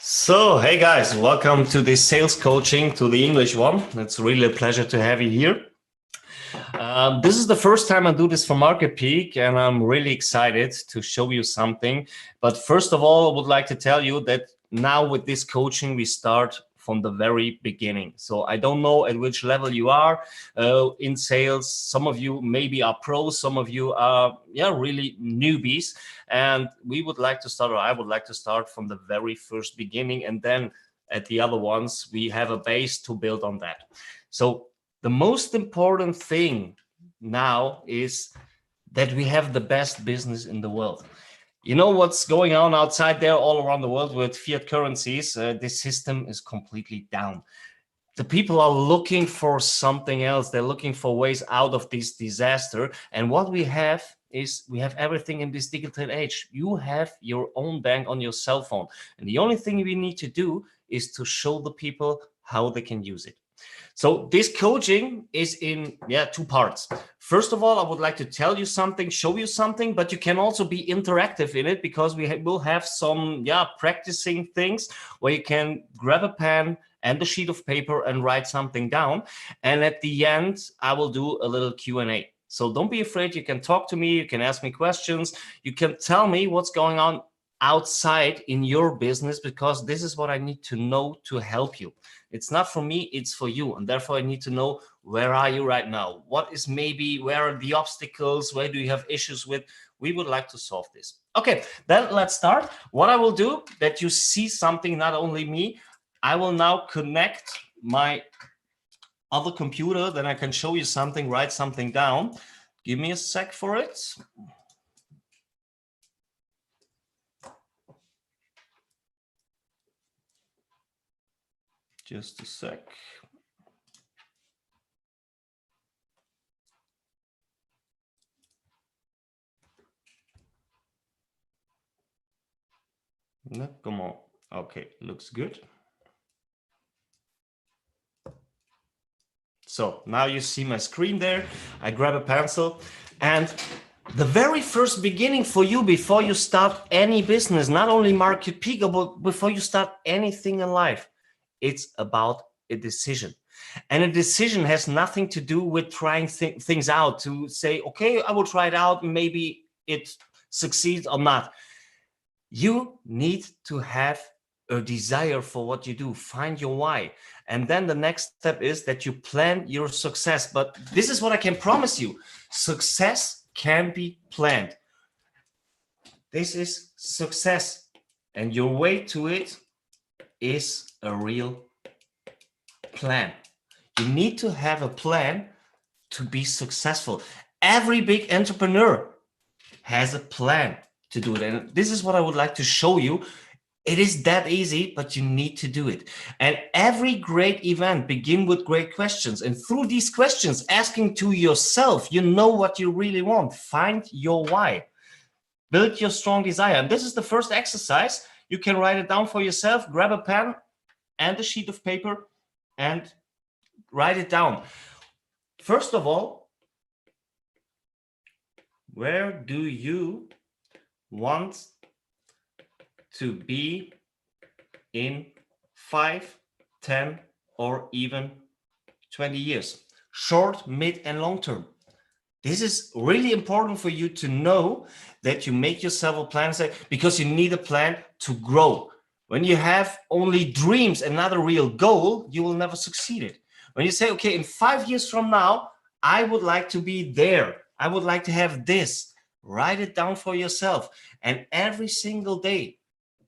So, hey guys, welcome to this sales coaching, to the English one. It's really a pleasure to have you here. This is the first time I do this for Market Peak, and I'm really excited to show you something. But first of all, I would like to tell you that now with this coaching, we start from the very beginning. So I don't know at which level you are in sales. Some of you maybe are pros, some of you are really newbies. And we would like to start, or I would like to start from the very first beginning. And then at the other ones, we have a base to build on that. So the most important thing now is that we have the best business in the world. You know what's going on outside there all around the world with fiat currencies? This system is completely down. The people are looking for something else. They're looking for ways out of this disaster. And what we have is we have everything in this digital age. You have your own bank on your cell phone. And the only thing we need to do is to show the people how they can use it. So this coaching is in two parts. First of all, I would like to tell you something, show you something, but you can also be interactive in it because we will have some practicing things where you can grab a pen and a sheet of paper and write something down. And at the end, I will do a little Q&A. So don't be afraid. You can talk to me. You can ask me questions. You can tell me what's going on outside in your business, because this is what I need to know to help you. It's not for me, it's for you. And therefore I need to know, where are you right now? What is where are the obstacles? Where do you have issues with? We would like to solve this. Okay, then let's start. What I will do, that you see something, not only me, I will now connect my other computer, then I can show you something, write something down. Give me a sec for it. Just a sec. No, come on. Okay, looks good. So now you see my screen there. I grab a pencil, and the very first beginning for you before you start any business, not only Market Peak, but before you start anything in life, it's about a decision. And a decision has nothing to do with trying things out, to say, okay, I will try it out, maybe it succeeds or not. You need to have a desire for what you do. Find your why. And then the next step is that you plan your success. But this is what I can promise you. Success can be planned. This is success. And your way to it is a real plan. You need to have a plan to be successful. Every big entrepreneur has a plan to do it. And this is what I would like to show you. It is that easy, but you need to do it. And every great event begins with great questions. And through these questions, asking to yourself, you know what you really want. Find your why. Build your strong desire. And this is the first exercise. You can write it down for yourself. Grab a pen and a sheet of paper and write it down. First of all, where do you want to be in 5, 10, or even 20 years? Short, mid, and long term. This is really important for you to know, that you make yourself a plan, because you need a plan to grow. When you have only dreams and not a real goal, you will never succeed it. When you say, okay, in 5 years from now, I would like to be there. I would like to have this. Write it down for yourself. And every single day,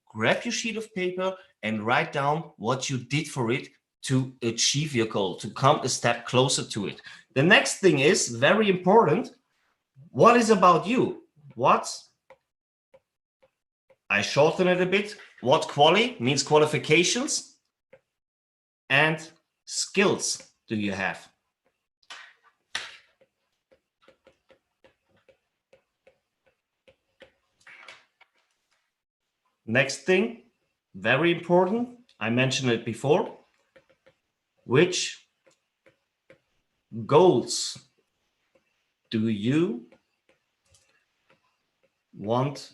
grab your sheet of paper and write down what you did for it to achieve your goal, to come a step closer to it. The next thing is very important. What is about you? I shorten it a bit. What quality means qualifications and skills do you have? Next thing, very important, I mentioned it before. Which goals do you want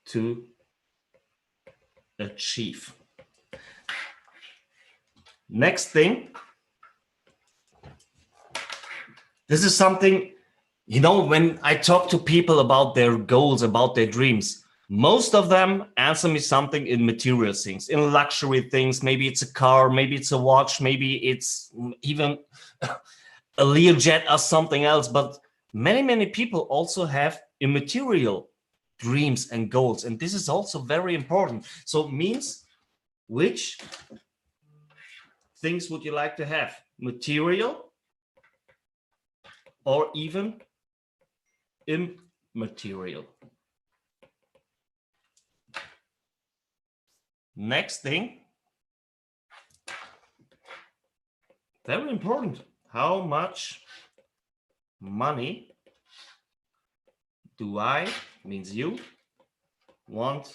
to achieve? Next thing, this is something, you know, when I talk to people about their goals, about their dreams, most of them answer me something in material things, in luxury things. Maybe it's a car, maybe it's a watch, maybe it's even a Learjet or something else. But many people also have immaterial dreams and goals. And this is also very important. So it means, which things would you like to have? Material or even immaterial? Next thing, very important. How much money do I, means you, want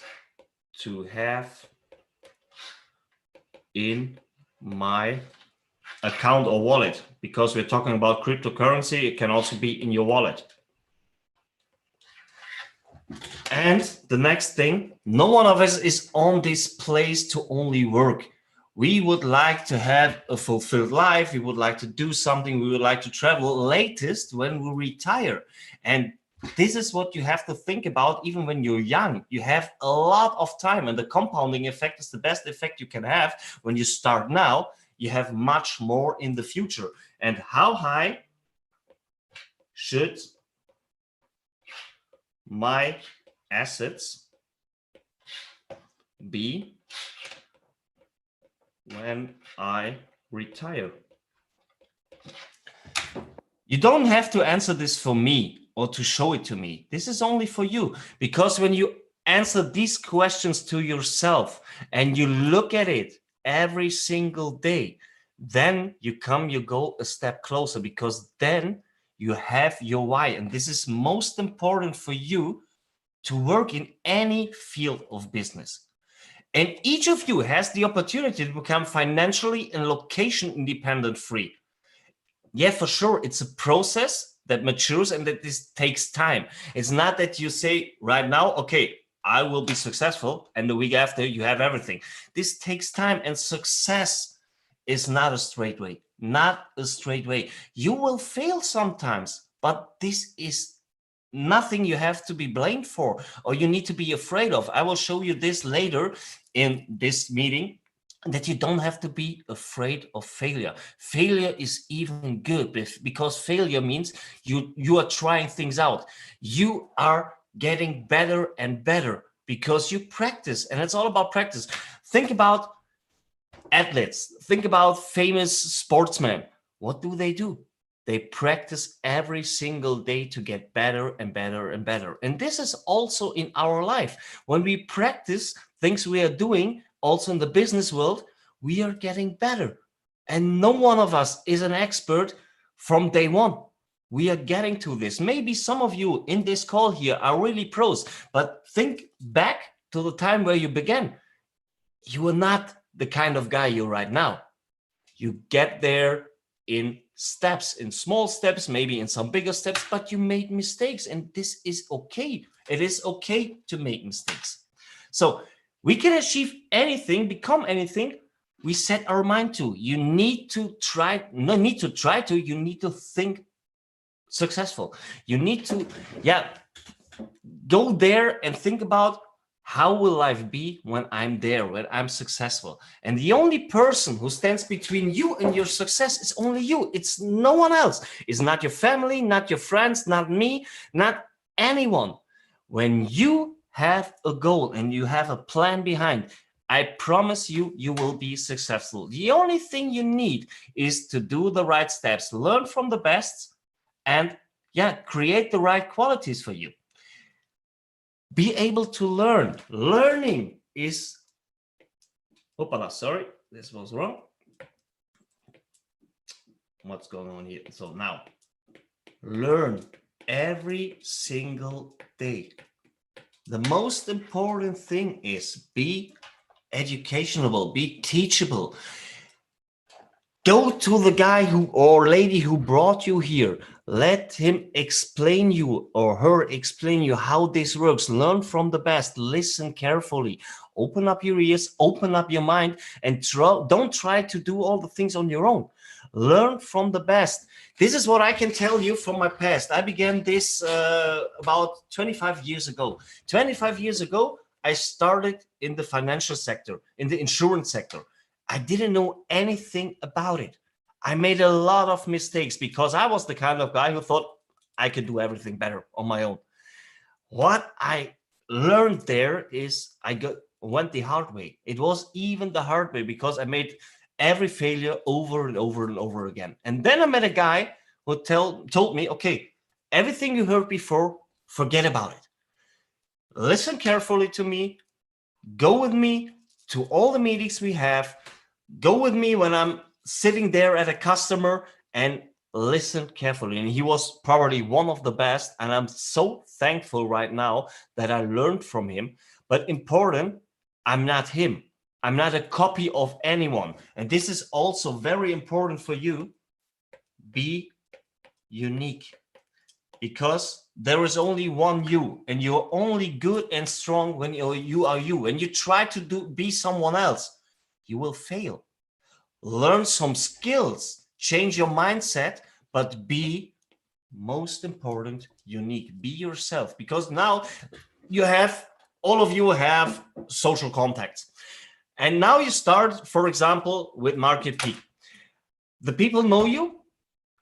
to have in my account or wallet? Because we're talking about cryptocurrency, it can also be in your wallet. And the next thing, no one of us is on this place to only work. We would like to have a fulfilled life. We would like to do something. We would like to travel, latest when we retire. And this is what you have to think about. Even when you're young, you have a lot of time, and the compounding effect is the best effect you can have. When you start now, you have much more in the future. And how high should my assets be when I retire? You don't have to answer this for me or to show it to me. This is only for you, because when you answer these questions to yourself and you look at it every single day, then you go a step closer, because then you have your why. And this is most important for you to work in any field of business. And each of you has the opportunity to become financially and location independent free. Yeah, for sure, it's a process that matures and that this takes time. It's not that you say right now, okay, I will be successful, and the week after you have everything. This takes time, and success is not a straight way, not a straight way. You will fail sometimes, but this is nothing you have to be blamed for or you need to be afraid of. I will show you this later in this meeting, that you don't have to be afraid of failure. Failure is even good, because failure means you are trying things out. You are getting better and better because you practice, and it's all about practice. Think about athletes, think about famous sportsmen. What do? They practice every single day to get better and better and better. And this is also in our life. When we practice things we are doing, also in the business world, we are getting better. And no one of us is an expert from day one. We are getting to this. Maybe some of you in this call here are really pros, but think back to the time where you began. You are not the kind of guy you're right now. You get there in steps, in small steps, maybe in some bigger steps, but you made mistakes, and this is okay. It is okay to make mistakes. So we can achieve anything, become anything we set our mind to. You need to try, you need to think successful. You need to, go there and think about, how will life be when I'm there, when I'm successful? And the only person who stands between you and your success is only you. It's no one else. It's not your family, not your friends, not me, not anyone. When you have a goal and you have a plan behind, I promise you, you will be successful. The only thing you need is to do the right steps, learn from the best, and create the right qualities for you. Be able to learn. Learning is, sorry, this was wrong. What's going on here? So now, learn every single day. The most important thing is be educationable, be teachable. Go to the guy or lady who brought you here. Let him explain you or her explain you how this works. Learn from the best. Listen carefully. open up your ears, open up your mind, and don't try to do all the things on your own. Learn from the best. This is what I can tell you from my past. I began this about 25 years ago. 25 years ago, I started in the financial sector, in the insurance sector. I didn't know anything about it. I made a lot of mistakes because I was the kind of guy who thought I could do everything better on my own. What I learned there is went the hard way. It was even the hard way because I made every failure over and over and over again. And then I met a guy who told me, okay, everything you heard before, forget about it. Listen carefully to me. Go with me to all the meetings we have. Go with me when I'm sitting there at a customer and listen carefully. And he was probably one of the best. And I'm so thankful right now that I learned from him. But important, I'm not him. I'm not a copy of anyone. And this is also very important for you. Be unique. Because there is only one you, and you're only good and strong when you are you. When you try to be someone else, you will fail. Learn some skills, change your mindset, but be, most important, unique. Be yourself, because now all of you have social contacts. And now you start, for example, with Market Peak. The people know you.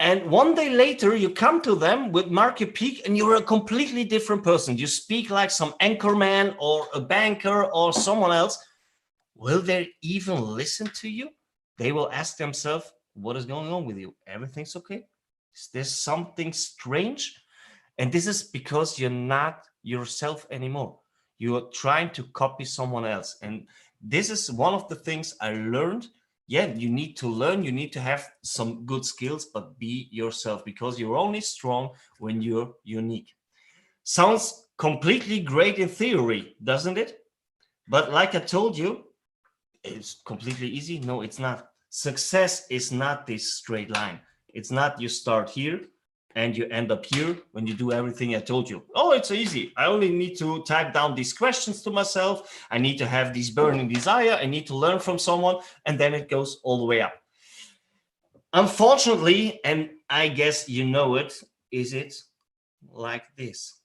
And one day later, you come to them with Market Peak and you're a completely different person. You speak like some anchorman or a banker or someone else. Will they even listen to you? They will ask themselves, what is going on with you? Everything's okay? Is there something strange? And this is because you're not yourself anymore. You are trying to copy someone else. And this is one of the things I learned. Yeah, you need to learn, you need to have some good skills, but be yourself, because you're only strong when you're unique. Sounds completely great in theory, doesn't it? But like I told you, it's completely easy. No, it's not. Success is not this straight line. It's not you start here and you end up here when you do everything I told you. Oh, it's easy. I only need to type down these questions to myself. I need to have this burning desire. I need to learn from someone, and then it goes all the way up. Unfortunately, and I guess you know it, is it like this?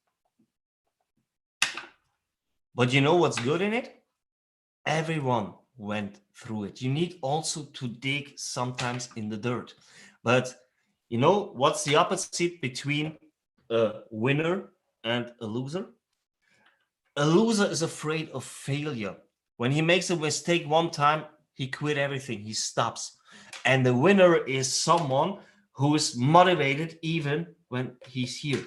But you know what's good in it? Everyone went through it. You need also to dig sometimes in the dirt. But you know what's the opposite between a winner and a loser? A loser is afraid of failure. When he makes a mistake one time, he quit everything, he stops. And the winner is someone who is motivated even when he's here.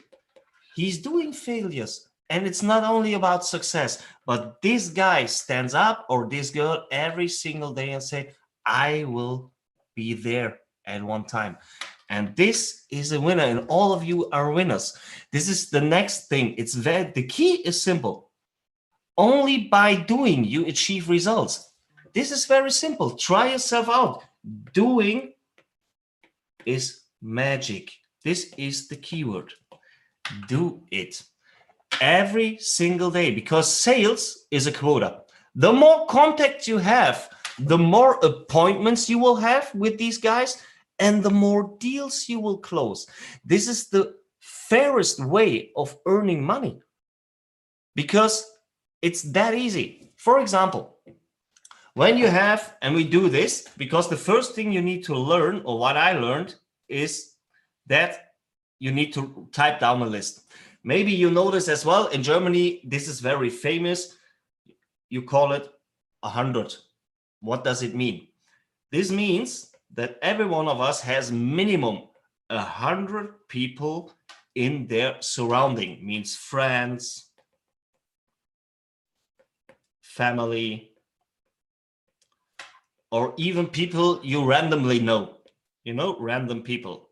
He's doing failures. And it's not only about success, but this guy stands up, or this girl, every single day and say, I will be there at one time. And this is a winner, and all of you are winners. This is the next thing. The key is simple. Only by doing you achieve results. This is very simple. Try yourself out. Doing is magic. This is the keyword. Do it every single day, because sales is a quota. The more contacts you have, the more appointments you will have with these guys, and the more deals you will close. This is the fairest way of earning money, because it's that easy. For example, when you have, and we do this, because the first thing you need to learn, or what I learned, is that you need to type down a list. Maybe you know this as well. In Germany, this is very famous. You call it 100. What does it mean? This means that every one of us has minimum 100 people in their surrounding. Means friends, family, or even people you randomly know. You know, random people.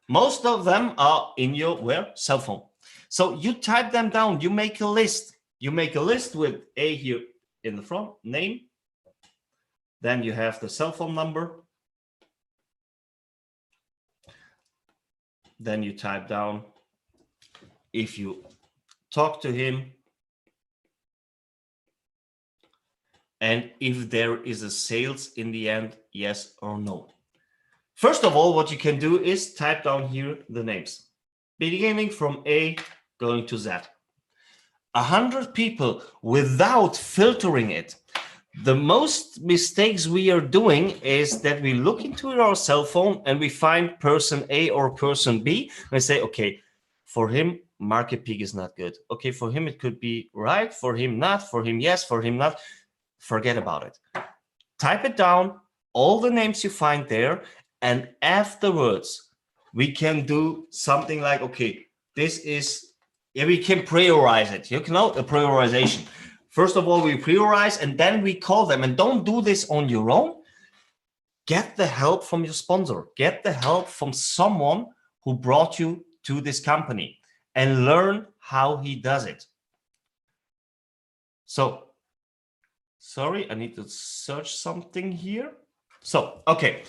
Most of them are in your cell phone. So you type them down, you make a list. You make a list with A here in the front, name. Then you have the cell phone number. Then you type down if you talk to him. and if there is a sales in the end, yes or no. First of all, what you can do is type down here the names, beginning from A going to Z. 100 people without filtering it. The most mistakes we are doing is that we look into our cell phone and we find person A or person B and we say, okay, for him, market peak is not good. Okay, for him, it could be right. For him, not. For him, yes. For him, not. Forget about it. Type it down, all the names you find there, and afterwards, we can do something like, okay, this is, yeah, we can prioritize it. You know, a prioritization. First of all, we prioritize and then we call them, and don't do this on your own. Get the help from your sponsor. Get the help from someone who brought you to this company and learn how he does it. So, sorry, I need to search something here. So, okay.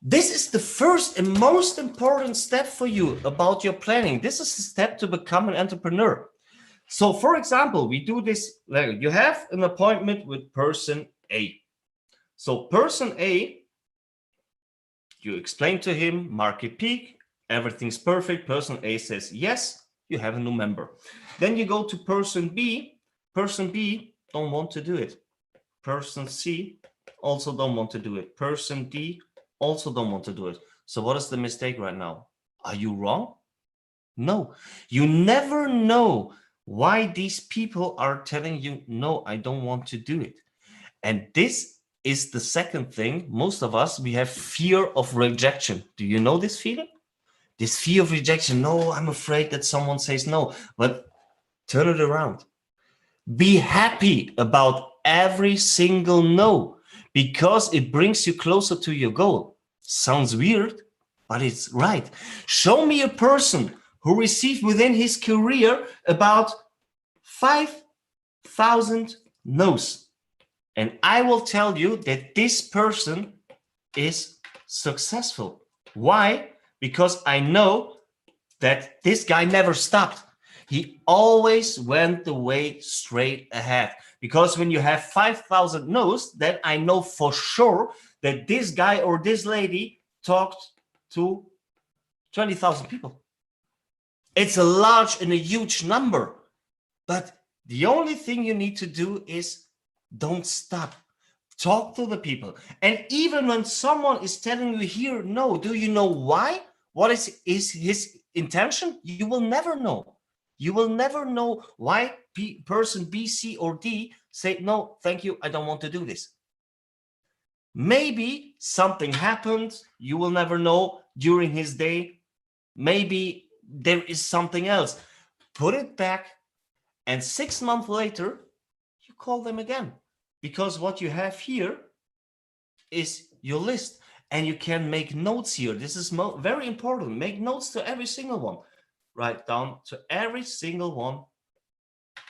This is the first and most important step for you about your planning. This is the step to become an entrepreneur. So, for example, we do this, like you have an appointment with person A. So person A, you explain to him, market peak, everything's perfect. Person A says, yes, you have a new member. Then you go to person B. Person B don't want to do it. Person C also don't want to do it. Person D also don't want to do it. So what is the mistake right now? Are you wrong? No, you never know why these people are telling you, no, I don't want to do it. And this is the second thing. Most of us, we have fear of rejection. Do you know this feeling? This fear of rejection. No, I'm afraid that someone says no, but turn it around. Be happy about every single no, because it brings you closer to your goal. Sounds weird, but it's right. Show me a person who received within his career about 5,000 no's. And I will tell you that this person is successful. Why? Because I know that this guy never stopped. He always went the way straight ahead. Because when you have 5,000 no's, then I know for sure that this guy or this lady talked to 20,000 people. It's a large and a huge number. But the only thing you need to do is don't stop. Talk to the people. And even when someone is telling you here, no, do you know why? What is his intention? You will never know. You will never know why person B, C, or D say, no, thank you, I don't want to do this. Maybe something happened. You will never know during his day. Maybe there is something else. Put it back. And 6 months later, you call them again, because what you have here is your list, and you can make notes here. This is very important. Make notes to every single one. Write down to every single one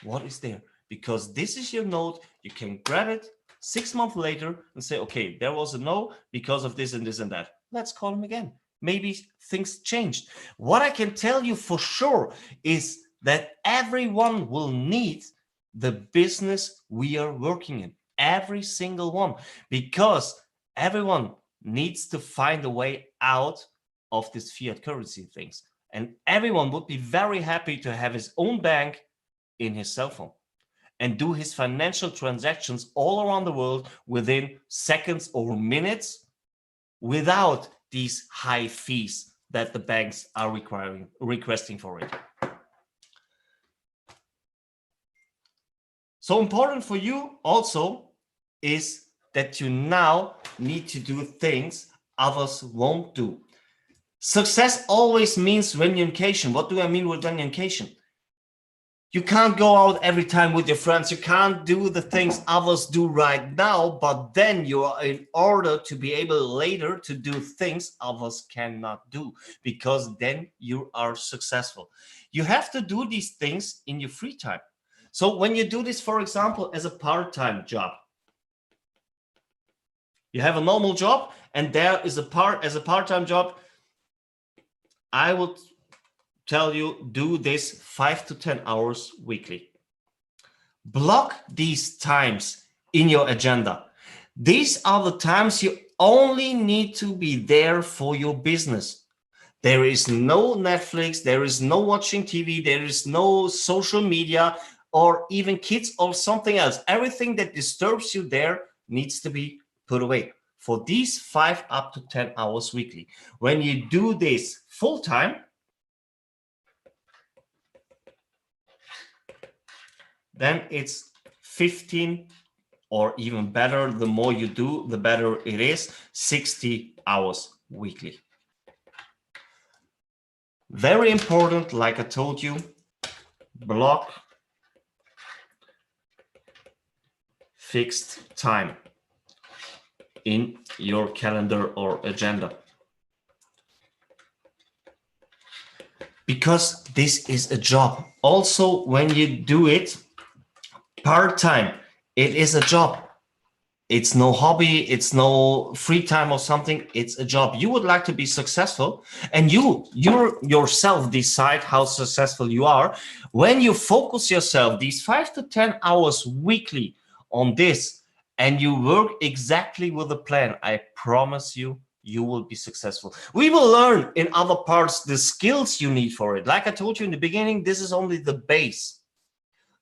what is there, because this is your note. You can grab it 6 months later and say, okay, there was a no because of this and this and that. Let's call them again. Maybe things changed. What I can tell you for sure is that everyone will need the business we are working in, every single one, because everyone needs to find a way out of this fiat currency things. And everyone would be very happy to have his own bank in his cell phone and do his financial transactions all around the world within seconds or minutes without these high fees that the banks are requesting for it. So important for you also is that you now need to do things others won't do. Success always means reunification. What do I mean with reunification? You can't go out every time with your friends. You can't do the things others do right now, but then you are in order to be able later to do things others cannot do, because then you are successful. You have to do these things in your free time. So when you do this, for example, as a part-time job, you have a normal job and there is a part-time job, I would tell you, do this 5 to 10 hours weekly. Block these times in your agenda. These are the times you only need to be there for your business. There is no Netflix, there is no watching TV, there is no social media or even kids or something else. Everything that disturbs you there needs to be put away for these 5 up to 10 hours weekly. When you do this full time, then it's 15, or even better, the more you do, the better it is, 60 hours weekly. Very important, like I told you, block fixed time in your calendar or agenda. Because this is a job. Also, when you do it part-time, it is a job. It's no hobby, it's no free time or something, it's a job. You would like to be successful, and you yourself decide how successful you are. When you focus yourself these 5 to 10 hours weekly on this, and you work exactly with a plan, I promise you, you will be successful. We will learn in other parts the skills you need for it. Like I told you in the beginning, this is only the base.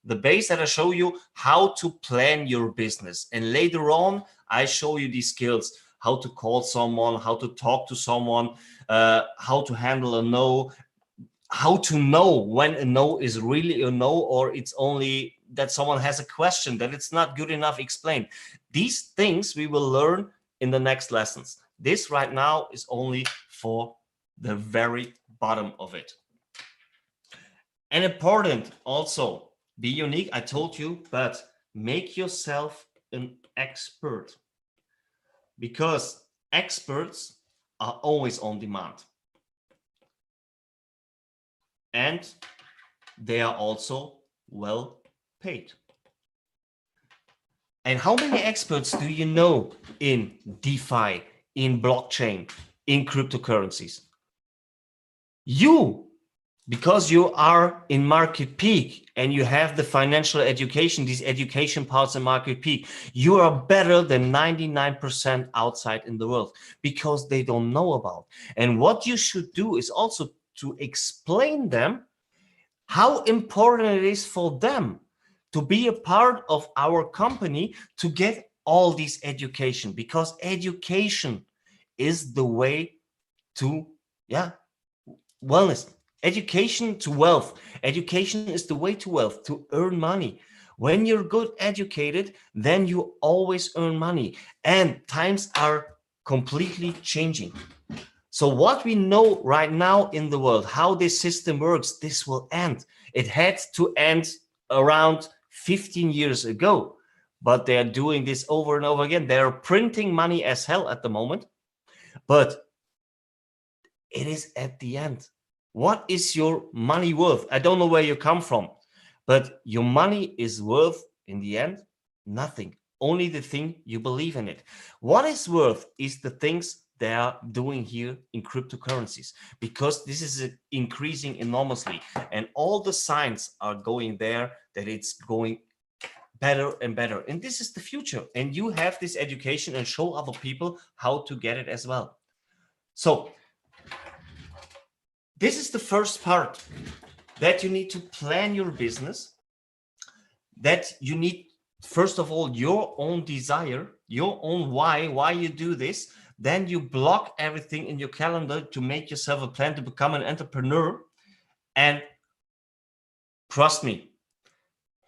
The base that I show you how to plan your business. And later on, I show you these skills, how to call someone, how to talk to someone, how to handle a no, how to know when a no is really a no, or it's only that someone has a question, that it's not good enough explained. These things we will learn in the next lessons. This right now is only for the very bottom of it. And important also, be unique, I told you, but make yourself an expert, because experts are always on demand. And they are also well paid. And how many experts do you know in DeFi, in blockchain, in cryptocurrencies? You, because you are in market peak and you have the financial education, these education parts in market peak, you are better than 99% outside in the world, because they don't know about. And what you should do is also to explain them how important it is for them to be a part of our company, to get all this education, because education is the way to wellness. Education to wealth. Education is the way to wealth, to earn money. When you're good educated, then you always earn money, and times are completely changing. So what we know right now in the world, how this system works, this will end. It had to end around 15 years ago, but they are doing this over and over again. They are printing money as hell at the moment, but it is at the end. What is your money worth? I don't know where you come from, but your money is worth, in the end, nothing. Only the thing you believe in it. What is worth is the things they are doing here in cryptocurrencies, because this is increasing enormously, and all the signs are going there that it's going better and better. And this is the future. And you have this education and show other people how to get it as well. So this is the first part, that you need to plan your business, that you need, first of all, your own desire, your own why you do this. Then you block everything in your calendar to make yourself a plan to become an entrepreneur. And trust me,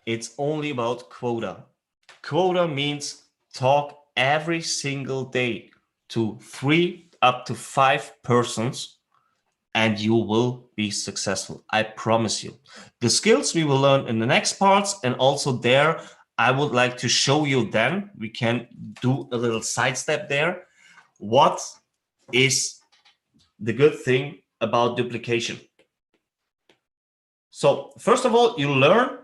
it's only about quota. Quota means talk every single day to 3 up to 5 persons, and you will be successful. I promise you. The skills we will learn in the next parts, and also there, I would like to show you then, we can do a little sidestep there. What is the good thing about duplication? So first of all, you learn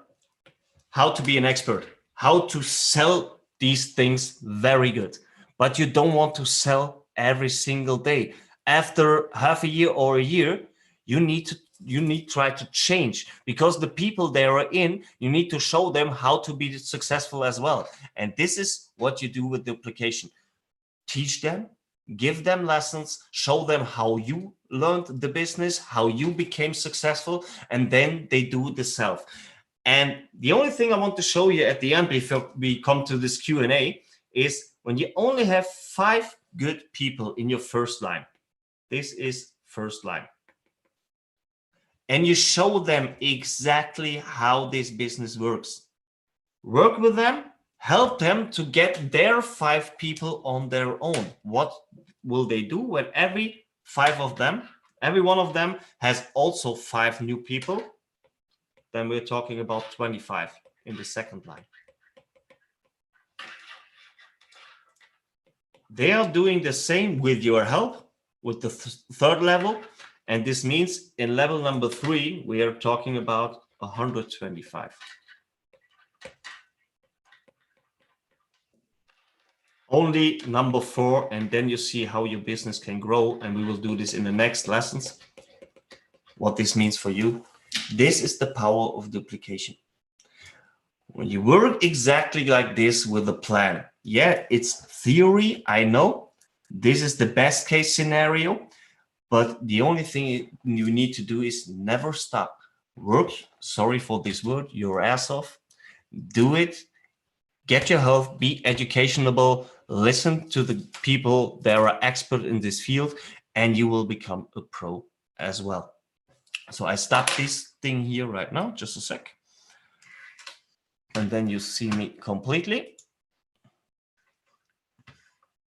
how to be an expert, how to sell these things very good, but you don't want to sell every single day. After half a year or a year, you need to you need to try to change, because the people they are in, you need to show them how to be successful as well. And this is what you do with duplication. Teach them, give them lessons, show them how you learned the business, how you became successful, and then they do the self. And the only thing I want to show you at the end before we come to this Q&A is when you only have 5 good people in your first line. This is first line. And you show them exactly how this business works. Work with them, help them to get their 5 people on their own. What will they do when every 5 of them, every one of them has also 5 new people? Then we're talking about 25 in the second line. They are doing the same with your help, with the third level. And this means in level number 3, we are talking about 125. Only number 4, and then you see how your business can grow. And we will do this in the next lessons, what this means for you. This is the power of duplication. When you work exactly like this with a plan, yeah, it's theory, I know. This is the best case scenario, but the only thing you need to do is never stop. Work, sorry for this word, your ass off. Do it, get your help, be educationable, listen to the people that are expert in this field, and you will become a pro as well. So I stop this thing here right now, just a sec. And then you see me completely.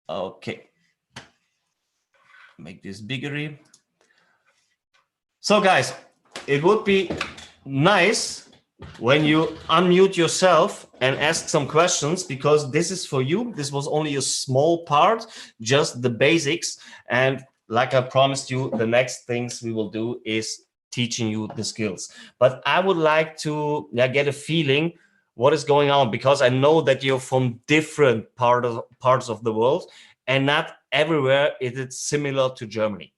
Okay. Make this bigger. So guys, it would be nice when you unmute yourself and ask some questions, because this is for you. This was only a small part, just the basics. And like I promised you, the next things we will do is teaching you the skills. But I would like to get a feeling what is going on, because I know that you're from different parts of the world, and not everywhere is it similar to Germany.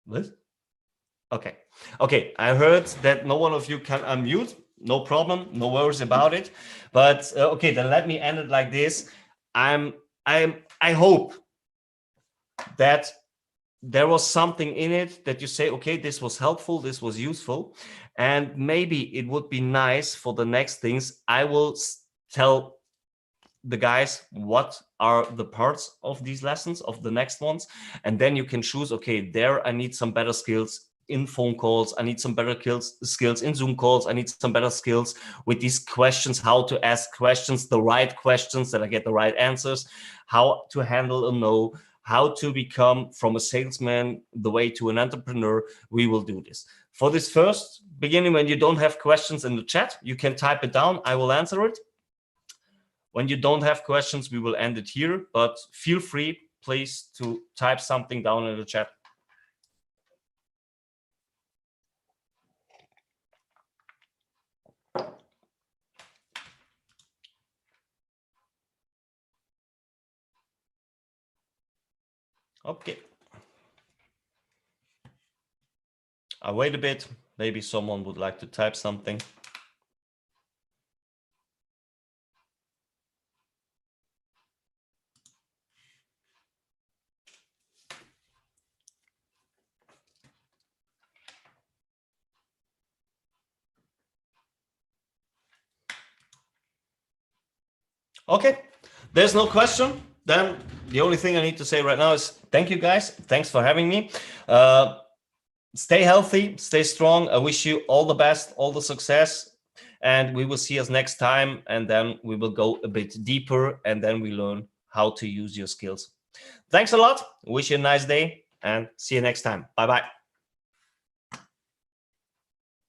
What? Okay. Okay, I heard that no one of you can unmute. No problem, no worries about it. But okay, then let me end it like this. I hope that there was something in it that you say, okay, this was helpful, this was useful, and maybe it would be nice for the next things. I will tell the guys what are the parts of these lessons, of the next ones, and then you can choose, okay, there I need some better skills in phone calls, I need some better skills in Zoom calls, I need some better skills with these questions, how to ask questions, the right questions that I get the right answers, how to handle a no, how to become from a salesman the way to an entrepreneur. We will do this. For this first beginning, when you don't have questions in the chat, you can type it down, I will answer it. When you don't have questions, we will end it here, but feel free, please, to type something down in the chat. Okay. I'll wait a bit. Maybe someone would like to type something. Okay, there's no question. Then the only thing I need to say right now is thank you, guys. Thanks for having me. Stay healthy, stay strong. I wish you all the best, all the success, and we will see us next time. And then we will go a bit deeper, and then we learn how to use your skills. Thanks a lot. Wish you a nice day, and see you next time. Bye-bye.